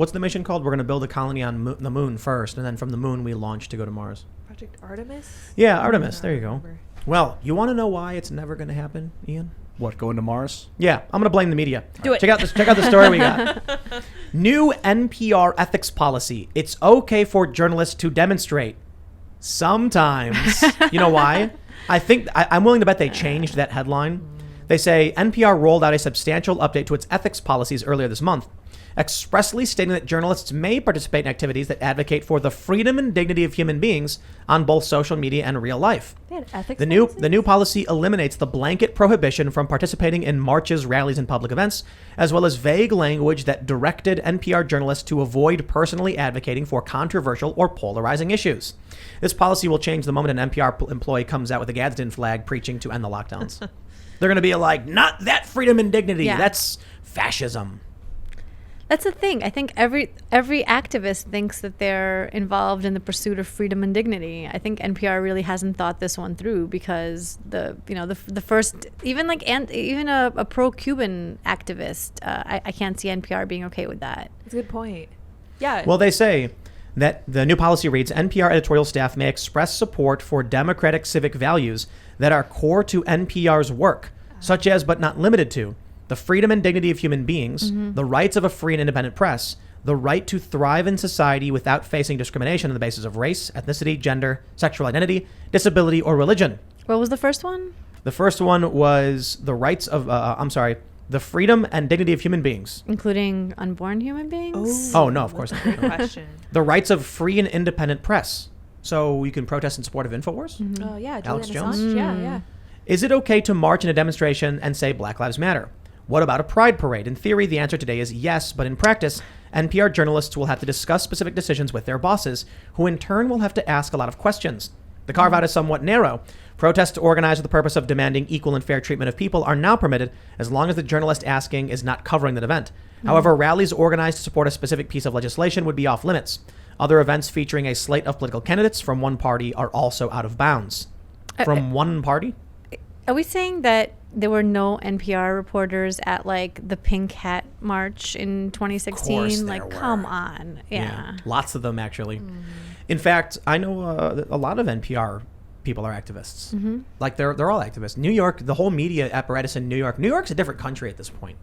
What's the mission called? We're going to build a colony on the moon first, and then from the moon we launch to go to Mars. Project Artemis? Yeah, Artemis. There you go. Remember. Well, you want to know why it's never going to happen, Ian? What, going to Mars? Yeah, I'm going to blame the media. Do it. Check out the story we got. New NPR ethics policy. It's okay for journalists to demonstrate. Sometimes. You know why? I'm willing to bet they changed that headline. They say NPR rolled out a substantial update to its ethics policies earlier this month, expressly stating that journalists may participate in activities that advocate for the freedom and dignity of human beings on both social media and real life. They had ethics The new policy eliminates the blanket prohibition from participating in marches, rallies, and public events, as well as vague language that directed NPR journalists to avoid personally advocating for controversial or polarizing issues. This policy will change the moment an NPR employee comes out with a Gadsden flag preaching to end the lockdowns. They're going to be like, not that freedom and dignity. Yeah. That's fascism. That's the thing. I think every activist thinks that they're involved in the pursuit of freedom and dignity. I think NPR really hasn't thought this one through, because the first, even a pro-Cuban activist, I can't see NPR being okay with that. That's a good point. Yeah. Well, they say that the new policy reads, NPR editorial staff may express support for democratic civic values that are core to NPR's work, such as, but not limited to, the freedom and dignity of human beings, the rights of a free and independent press, the right to thrive in society without facing discrimination on the basis of race, ethnicity, gender, sexual identity, disability, or religion. What was the first one? The first one was the rights of, the freedom and dignity of human beings. Including unborn human beings? Oh, no, of course not. Good question. The rights of free and independent press. So you can protest in support of InfoWars? Oh, yeah. Alex Julian Jones? Assange. Yeah. Is it okay to march in a demonstration and say Black Lives Matter? What about a pride parade? In theory, the answer today is yes, but in practice, NPR journalists will have to discuss specific decisions with their bosses, who in turn will have to ask a lot of questions. The carve-out is somewhat narrow. Protests organized with the purpose of demanding equal and fair treatment of people are now permitted as long as the journalist asking is not covering the event. However, rallies organized to support a specific piece of legislation would be off limits. Other events featuring a slate of political candidates from one party are also out of bounds. From one party? Are we saying that there were no NPR reporters at like the Pink Hat March in 2016? Of course like, there come were. on. Yeah. Lots of them, actually. In fact, I know a lot of NPR people are activists. Like they're all activists. New York, the whole media apparatus in New York's a different country at this point.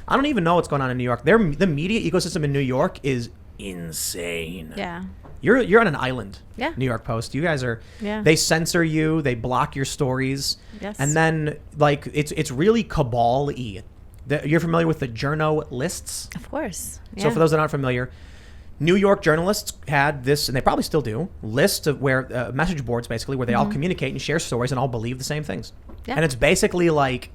I don't even know what's going on in New York. The media ecosystem in New York is insane. Yeah. You're on an island. Yeah. New York Post. You guys are. Yeah. They censor you. They block your stories. Yes. And then like it's really cabal-y. You're familiar with the journo lists? Of course. Yeah. So for those that aren't familiar, New York journalists had this, and they probably still do, list of where message boards basically where they all communicate and share stories and all believe the same things. Yeah. And it's basically like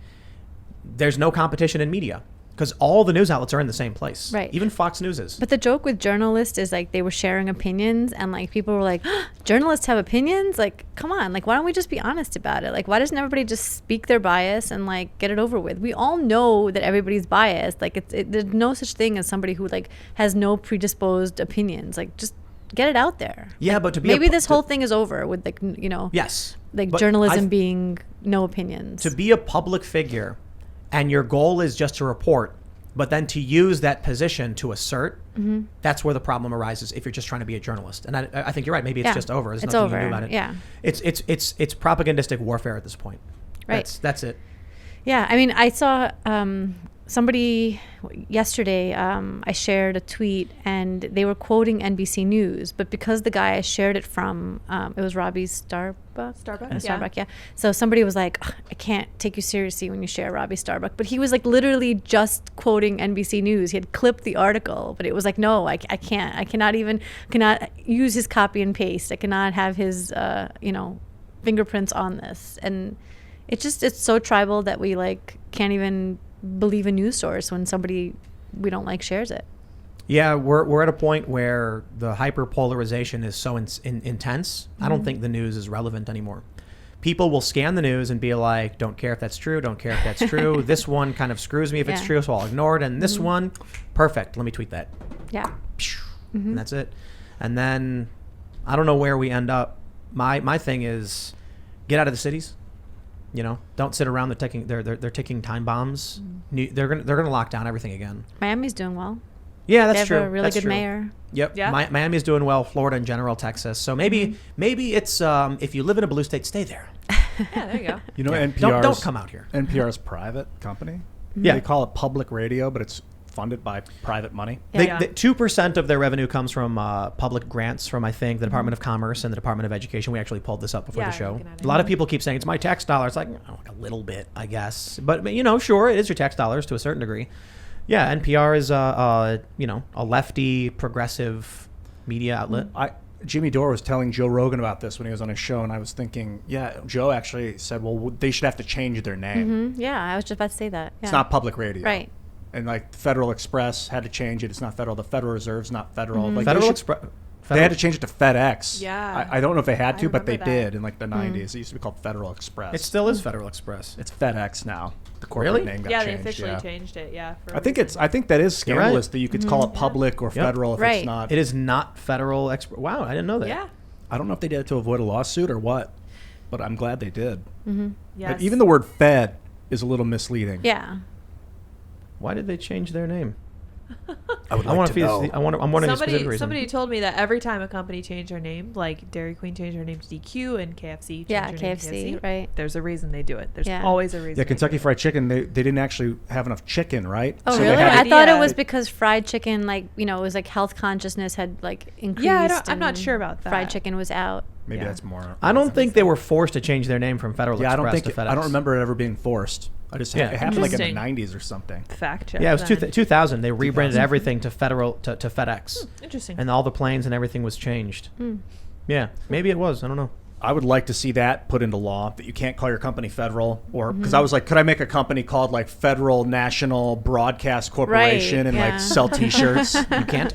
there's no competition in media because all the news outlets are in the same place. Right. Even Fox News is. But the joke with journalists is like they were sharing opinions, and like people were like, journalists have opinions? Like, come on, like why don't we just be honest about it? Like, why doesn't everybody just speak their bias and like get it over with? We all know that everybody's biased. Like there's no such thing as somebody who like has no predisposed opinions. Like just get it out there. Yeah, like, but to be maybe this whole thing is over with like, you know, yes, like but journalism being no opinions. To be a public figure and your goal is just to report, but then to use that position to assert, that's where the problem arises if you're just trying to be a journalist. And I think you're right. Maybe it's just over. There's it's nothing over. you can do about it. Yeah. It's propagandistic warfare at this point. Right. That's it. Yeah. I mean, I saw somebody yesterday, I shared a tweet and they were quoting NBC News, but because the guy I shared it from, it was Robbie Starbuck. Starbuck, yeah. So somebody was like, I can't take you seriously when you share Robbie Starbuck. But he was like literally just quoting NBC News. He had clipped the article, but it was like, no, I can't. I cannot use his copy and paste. I cannot have his, fingerprints on this. And it's so tribal that we like can't even believe a news source when somebody we don't like shares it. Yeah, we're at a point where the hyperpolarization is so intense. I don't think the news is relevant anymore. People will scan the news and be like, don't care if that's true, don't care if that's true. This one kind of screws me if it's true, so I'll ignore it. And this one, perfect, let me tweet that. Yeah. And that's it. And then I don't know where we end up. My thing is get out of the cities. You know, don't sit around. They're ticking time bombs. They're gonna lock down everything again. Miami's doing well. Yeah, They that's have true. a really That's good true. mayor. Yep. Yeah. Miami's doing well. Florida in general, Texas. So maybe it's if you live in a blue state, stay there. Yeah, there you go. You know, Yeah. NPR's Don't come out here. NPR's private company. Yeah. They call it public radio, but it's funded by private money. Yeah. 2% of their revenue comes from public grants from, I think, the Department of Commerce and the Department of Education. We actually pulled this up before Yeah, the show. looking at it. A lot of people keep saying it's my tax dollars. Like, a little bit, I guess. But, sure, it is your tax dollars to a certain degree. Yeah, NPR is, a lefty, progressive media outlet. Jimmy Dore was telling Joe Rogan about this when he was on his show, and I was thinking, yeah, Joe actually said, well, they should have to change their name. Yeah, I was just about to say that. Yeah. It's not public radio. Right. And like Federal Express had to change it. It's not federal. The Federal Reserve's not federal. Like Federal they, Express. they had to change it to FedEx. Yeah. I don't know if they had I to, but they remember that. did in like the 90s. It used to be called Federal Express. It still is Federal Express. It's FedEx now. The corporate Really? name got Yeah, changed. they officially yeah. changed it. Yeah. for a I think reason. that is You're right. scandalous that you could call it public or Yep. federal if Right. it's not. It is not Federal Express. Wow, I didn't know that. Yeah. I don't know if they did it to avoid a lawsuit or what, but I'm glad they did. Yes. But even the word Fed is a little misleading. Yeah. Why did they change their name? I would I want to know. I'm wondering the specific reason. Somebody told me that every time a company changed their name, like Dairy Queen changed their name to DQ and KFC changed Yeah, their name to KFC, right. There's a reason they do it. There's Yeah. always a reason. Yeah, they Kentucky do it. Fried Chicken, they didn't actually have enough chicken, right? Oh, So they really? had to- I thought it Yeah. was because fried chicken, like, it was like health consciousness had like increased. I'm not and sure about Fried that. chicken was out. Maybe Yeah. that's more. I don't think they were forced to change their name from Federal Yeah, I don't Express think to FedEx. I don't remember it ever being forced. I just Yeah. it happened like in the Interesting. 90s or something. Fact check. Yeah, it was then. 2000. They rebranded everything to Federal to FedEx, Interesting. and all the planes and everything was changed. Yeah, maybe it was. I don't know. I would like to see that put into law that you can't call your company federal, or because I was like, could I make a company called like Federal National Broadcast Corporation and yeah. like sell T-shirts? You can't.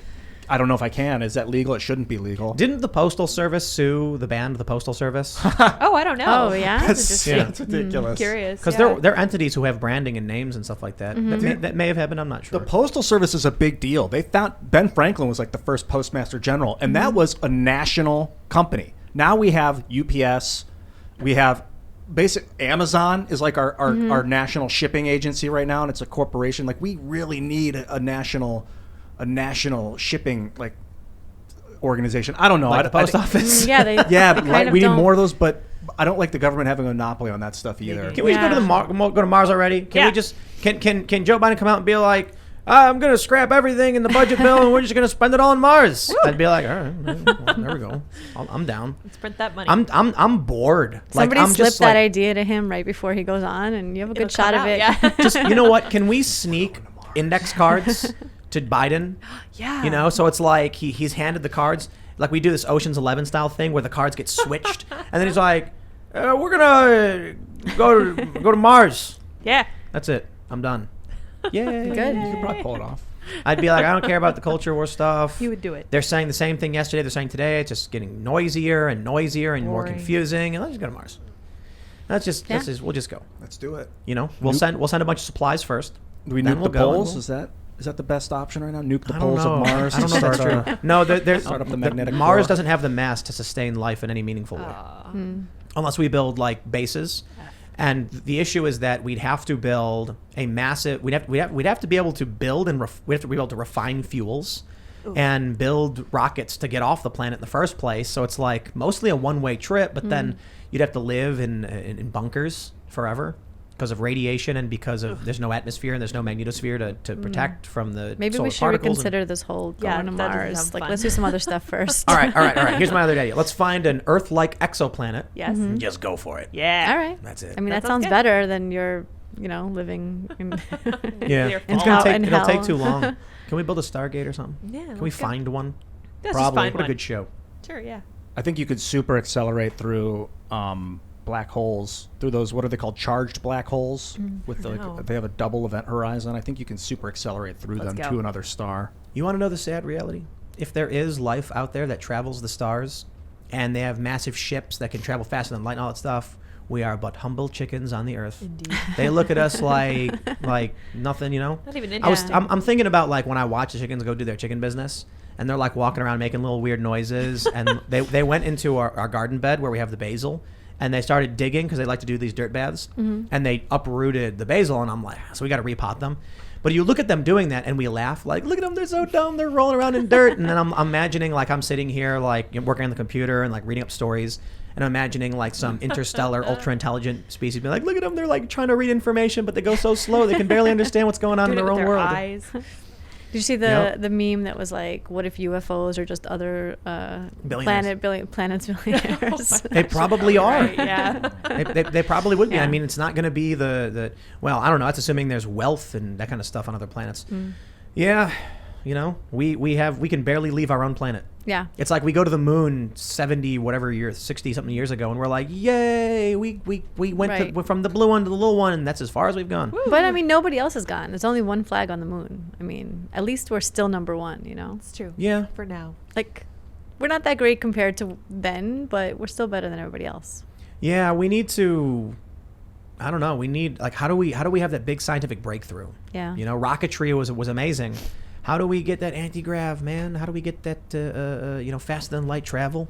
I don't know if I can. Is that legal? It shouldn't be legal. Didn't the Postal Service sue the band, the Postal Service? Oh, I don't know. Oh, yeah? That's interesting. Yeah. That's ridiculous. Curious. Because yeah. they're entities who have branding and names and stuff like that. That may have happened. I'm not sure. The Postal Service is a big deal. They found Ben Franklin was like the first Postmaster General, and that was a national company. Now we have UPS, we have Amazon is like our national shipping agency right now, and it's a corporation. Like we really need a national shipping like organization. I don't know. Like the post office. Yeah, they. Yeah, they but kind right. of We need don't- more of those, but I don't like the government having a monopoly on that stuff either. Can we just go to the go to Mars already? Can Yeah. we just can Joe Biden come out and be like, I'm gonna scrap everything in the budget bill and we're just gonna spend it all on Mars? I'd be like, all right, well, there we go. I'm down. Let's print that money. I'm bored. Somebody I'm slipped just that like, idea to him right before he goes on, and you have a It'll good shot come of out, it. Yeah. just you know what? Can we sneak index cards to Biden? yeah. So it's like he's handed the cards, like we do this Ocean's 11 style thing where the cards get switched, and then he's like, we're gonna go to Mars. Yeah. That's it. I'm done. Yeah, Good. You could probably pull it off. I'd be like, I don't care about the culture war stuff. You would do it. They're saying the same thing yesterday. They're saying today. It's just getting noisier and noisier and more Boring. confusing. And let's just go to Mars. Let's just we'll just go. Let's do it. We'll send a bunch of supplies first. Do we Then nuke we'll the go and poles? we'll- Is that the best option right now? Nuke the I don't poles know. of Mars. I don't know if that's Start true. a- No, there's Start up the magnetic Mars core. doesn't have the mass to sustain life in any meaningful way, unless we build like bases. And the issue is that we'd have to build a massive. We'd have to be able to build and we have to be able to refine fuels, and build rockets to get off the planet in the first place. So it's like mostly a one-way trip, but then you'd have to live in bunkers forever because of radiation and because of there's no atmosphere and there's no magnetosphere to protect from the Maybe solar we should particles and- reconsider this whole Yeah, going to that doesn't Mars. sound Like, fun. let's do some other stuff first. All right. Here's my other idea. Let's find an Earth-like exoplanet. Yes. And just go for it. Yeah. All right. That's it. I mean, That that sounds sounds good. better than your, living in. Yeah, Your it's fault. gonna take. in It'll take hell. too long. Can we build a Stargate or something? Yeah, Can we let's go. find one? Let's just Probably. find What a one. good show. Sure. Yeah. I think you could super accelerate through black holes, through those, what are they called, charged black holes? With No. they have a double event horizon. I think you can super accelerate through Let's them go. to another star. You want to know the sad reality? If there is life out there that travels the stars, and they have massive ships that can travel faster than light and all that stuff, we are but humble chickens on the earth. Indeed. They look at us like nothing, Not even I was, interesting. I'm thinking about like when I watch the chickens go do their chicken business, and they're like walking around making little weird noises, and they went into our garden bed where we have the basil, and they started digging because they like to do these dirt baths, and they uprooted the basil, and I'm like, so we got to repot them. But you look at them doing that, and we laugh like, look at them, they're so dumb, they're rolling around in dirt. And then I'm imagining like I'm sitting here like working on the computer and like reading up stories, and I'm imagining like some interstellar ultra intelligent species be like, look at them, they're like trying to read information, but they go so slow they can barely understand what's going on in Doing their it with own their world. eyes. Did you see the meme that was like, what if UFOs are just other planets billionaires? They probably are. Right, yeah. They probably would be. Yeah. I mean, it's not going to be well, I don't know. That's assuming there's wealth and that kind of stuff on other planets. Yeah, we can barely leave our own planet. Yeah. It's like we go to the moon 70 whatever years, 60 something years ago, and we're like, yay, we went from the blue one to the little one, and that's as far as we've gone. But I mean, nobody else has gone. There's only one flag on the moon. I mean, at least we're still number one, It's true. Yeah. For now. Like, we're not that great compared to then, but we're still better than everybody else. Yeah, we need to. I don't know. We need how do we have that big scientific breakthrough? Yeah. Rocketry was amazing. How do we get that anti-grav, man? How do we get that faster than light travel?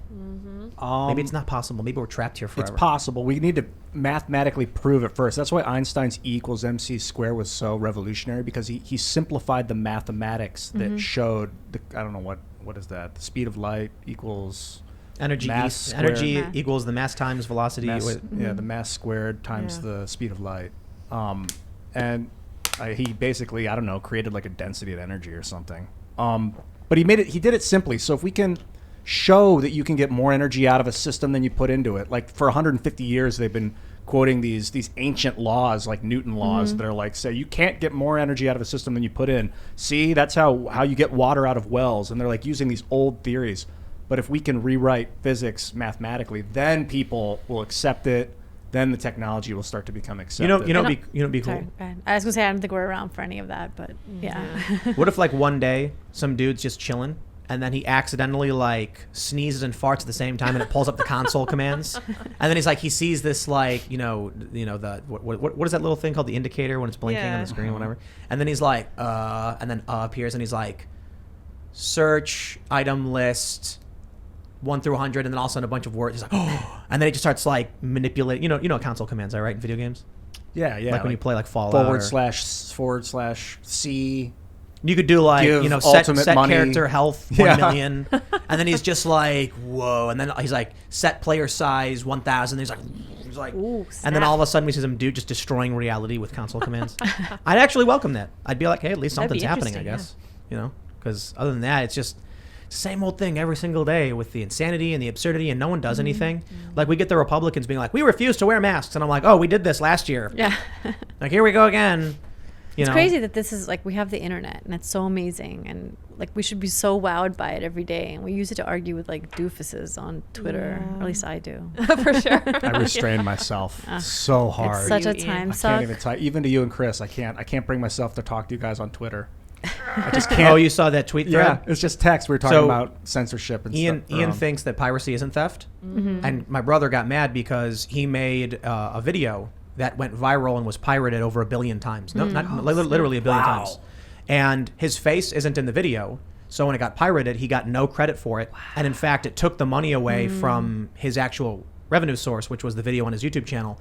Maybe it's not possible. Maybe we're trapped here forever. It's possible. We need to mathematically prove it first. That's why Einstein's E equals MC squared was so revolutionary, because he simplified the mathematics that showed I don't know what is that? The speed of light equals energy. mass Energy squared. equals the mass times velocity. Yeah, the mass squared times the speed of light. And he basically, I don't know, created like a density of energy or something. But he did it simply. So if we can show that you can get more energy out of a system than you put into it, like for 150 years they've been quoting these ancient laws like Newton laws that are like, say you can't get more energy out of a system than you put in. See, that's how you get water out of wells. And they're like using these old theories. But if we can rewrite physics mathematically, then people will accept it. Then the technology will start to become accepted. Be cool. Sorry, go ahead. I was gonna say I don't think we're around for any of that, but yeah. What if like one day some dude's just chilling and then he accidentally like sneezes and farts at the same time and it pulls up the console commands, and then he's like he sees this like the what is that little thing called, the indicator when it's blinking on the screen or whatever, and then he's like and then appears and he's like search item list 1 through 100, and then all of a sudden a bunch of words. He's like, oh, and then he just starts like manipulating. You know what console commands are, right, in video games? Yeah. Like when you play like Fallout. / C. You could do like set money. character health 1 million, and then he's just like whoa, and then he's like set player size 1,000. He's like, ooh, and then all of a sudden we see some dude just destroying reality with console commands. I'd actually welcome that. I'd be like, hey, at least That'd be something's happening, I interesting, guess. Because other than that, it's just same old thing every single day with the insanity and the absurdity, and no one does anything. Like we get the Republicans being like, we refuse to wear masks, and I'm like, oh, we did this last year. Yeah. Like here we go again. It's crazy that this is like, we have the internet and it's so amazing, and like we should be so wowed by it every day, and we use it to argue with like doofuses on Twitter. Or at least I do. For sure. I restrain myself so hard. It's such a You, time Ian. I suck. can't even type, even to you and Chris. I can't bring myself to talk to you guys on Twitter. I just can't. Oh, you saw that tweet thread? Yeah, it's just text. We were talking So, about censorship and Ian stuff. thinks that piracy isn't theft, and my brother got mad because he made a video that went viral and was pirated over 1 billion times. No, not literally 1 billion times. And his face isn't in the video, so when it got pirated, he got no credit for it. And in fact, it took the money away from his actual revenue source, which was the video on his YouTube channel.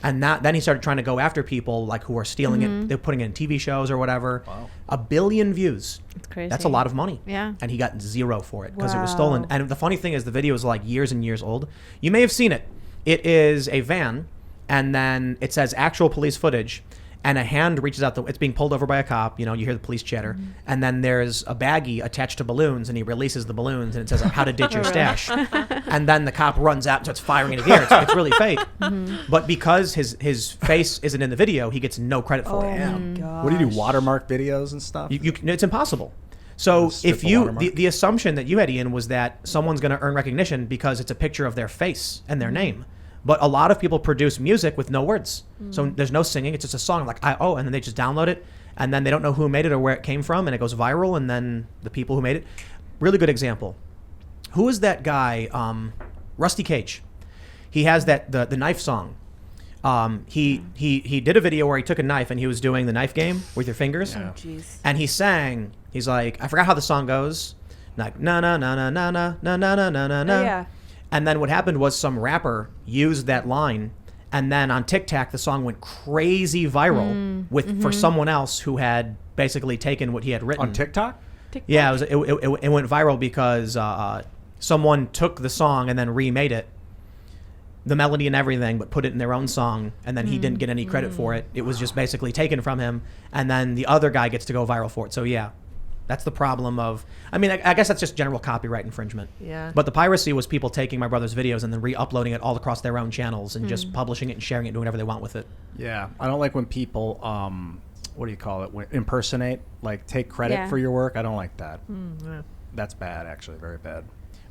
And then he started trying to go after people like who are stealing it. They're putting it in TV shows or whatever. Wow. 1 billion views. It's crazy. That's a lot of money. Yeah. And he got 0 for it because it was Wow. stolen. And the funny thing is the video is like years and years old. You may have seen it. It is a van, and then it says actual police footage, and a hand reaches out. It's being pulled over by a cop. You hear the police chatter. And then there's a baggie attached to balloons, and he releases the balloons, and it says, how to ditch your stash. And then the cop runs out and starts firing into the air. It's really fake. But because his face isn't in the video, he gets no credit for it. What do you do? Watermark videos and stuff? It's impossible. So Just strip if the you, watermark. the assumption that you had, Ian, was that someone's going to earn recognition because it's a picture of their face and their name. But a lot of people produce music with no words. So there's no singing. It's just a song like, and then they just download it, and then they don't know who made it or where it came from, and it goes viral, and then the people who made it. Really good example. Who is that guy? Rusty Cage. He has the knife song. He did a video where he took a knife and he was doing the knife game with your fingers. Yeah. Jeez. And he sang, he's like, I forgot how the song goes. Like, na na na na na na na na na na na. Yeah. And then what happened was some rapper used that line And then on TikTok, the song went crazy viral for someone else who had basically taken what he had written. On TikTok? Yeah, it went viral because someone took the song and then remade it, the melody and everything, but put it in their own song, and then he didn't get any credit for it. It was just basically taken from him, and then the other guy gets to go viral for it. So yeah, that's the problem of, I mean, I guess that's just general copyright infringement. Yeah. But the piracy was people taking my brother's videos and then re-uploading it all across their own channels and just publishing it and sharing it and doing whatever they want with it. Yeah. I don't like when people, what do you call it? Impersonate, like take credit for your work. I don't like that. Yeah. That's bad, actually. Very bad.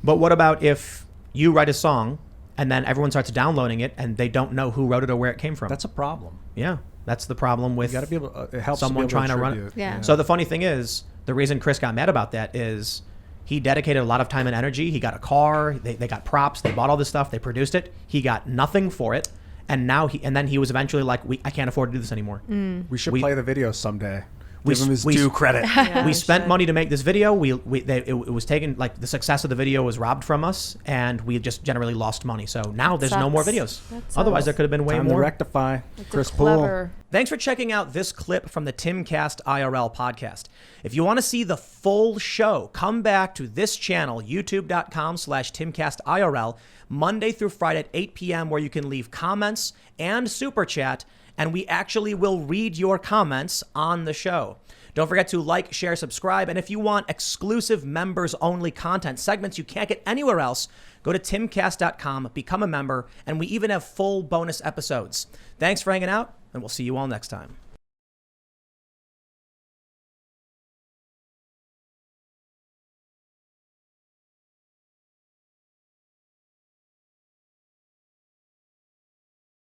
But what about if you write a song and then everyone starts downloading it and they don't know who wrote it or where it came from? That's a problem. Yeah, that's the problem with You got to be able. It helps someone to be able trying to run it. attribute. Yeah. So the funny thing is, the reason Chris got mad about that is he dedicated a lot of time and energy. He got a car. They got props. They bought all this stuff. They produced it. He got nothing for it. And now then he was eventually like, I can't afford to do this anymore. We should play the video someday. We Give him his we- due credit. Yeah, We we spent should. money to make this video. It was taken, like the success of the video was robbed from us, and we just generally lost money. So now there's no more Sucks. videos. That sucks. Otherwise, there could have been way Time to more. rectify. It's Chris a Poole. clever. Thanks for checking out this clip from the Timcast IRL podcast. If you want to see the full show, come back to this channel, youtube.com/TimcastIRL, Monday through Friday at 8 p.m., where you can leave comments and super chat, and we actually will read your comments on the show. Don't forget to like, share, subscribe, and if you want exclusive members-only content, segments you can't get anywhere else, go to timcast.com, become a member, and we even have full bonus episodes. Thanks for hanging out, and we'll see you all next time.